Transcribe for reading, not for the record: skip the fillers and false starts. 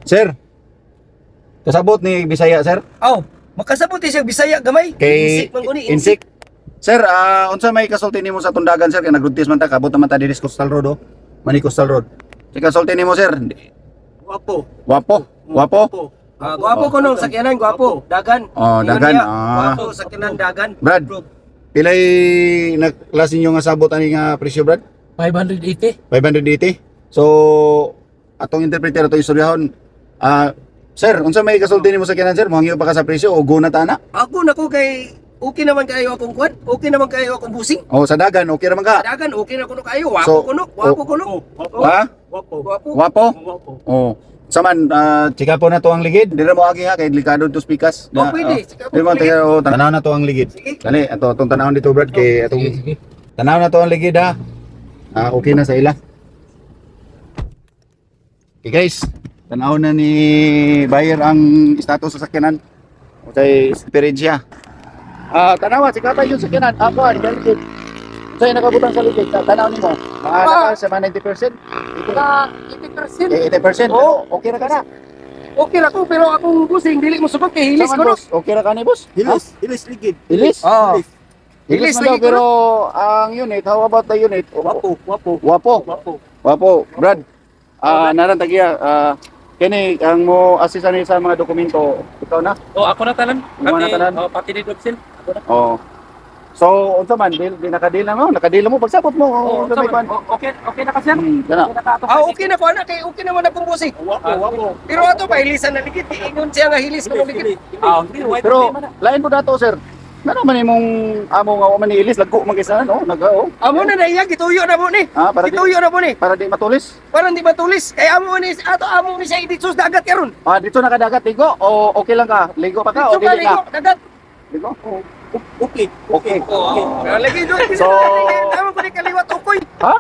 Sir, kasabot ni Bisaya, sir. Aw, makasabot siya Bisaya gamay. Kay Insik man guni, Insik. Sir, unsa may kasulti nimo sa tundagan, sir? Kay nagruntis man ta, kabot naman ta diri sa Coastal Road, oh. Mani Coastal Road. Si kasulti nimo, sir. Guwapo. Wapo, wapo. Guwapo ko nung sakyanan, guwapo. Dagan. Oh, Ingon dagan. niya, Guwapo, sakyanan, dagan. Brad, pilay na klase nyo nga sabot ani nga presyo, Brad? 580. 580. So, atong interpreter atong istoryahon. Sir, unsa may kasulti nimo sa kanan, sir? Mohangyo pa ka sa presyo o go na ta na? Ako nako kay okay naman kayo akong kwan. Okay naman kayo akong busing. O sa dagan, okay ra man ka. Dagan, okay na kuno kayo. Wapo So, kuno, wapo kuno. Ha? Wapo. Wapo. Wapo? Oh. Saman, chika po na to ang ligid. Dira mo agi ha kay delikado to speakas. Oh, pwede. Chika po Di mo ang ligid. tanaw na to ang ligid. Sige. Dali, ato atong tanawon dito, Brad, kay atong Sige. tanaw na to ang ligid ha. Okay na sa ila. Okay guys, tanaw na ni buyer ang status sa sakyanan. O say Spiridja. Tanawa, sikata yung sakyanan. Ako, di ka ligid. Sa'yo nakabutang sa ligid, tanaw nimo. Naka sa mga 90%. Ka 80%. 80%. Oo. Okay na ka na. Okay na ko pero akong busing dili mo sugot kay hilis Saman, ko no. boss. Okay na ka ni boss? Hilis ligid. Ilis? Oh. Ilis Ilis man daw, lagi ko pero ang unit, how about the unit? Wapo. Wapo. Wapo. Brad, narantagya, kini ang mo assist ani sa mga dokumento, ikaw na? Oh, ako na tanan. Ikaw na tanan? Oh, pati ni Dobson. Ako na. Oo. So, unsa man, di nakadil na mo, nakadil mo, pagsabot mo. Oh, Unsa may kwan? okay na kasi. Kana. Okay na ko ana kay okay naman akong busing. Wapo. Pero ato pa hilisan na ligid, ingon siya nga hilis ko ligid. Hindi, white Pero, problema na. lain po dato, sir. Ano man imong amo nga man ni ilis, lagko man kaysa, no? Naga, Amo na iya gituyo na mo ni. Para di, Gituyo na mo ni. para di matulis. Parang di matulis. Kay amo ni ato amo ni siya iditsos dagat karon. Dito nakadagat, ligo, o okay lang ka? Ligo pa ka, o Dito ka dili ligo na? dagat. Ligo? Okay. Okay. Oh. Lagi do. So- Tama ko ni kaliwat ukoy. Ha?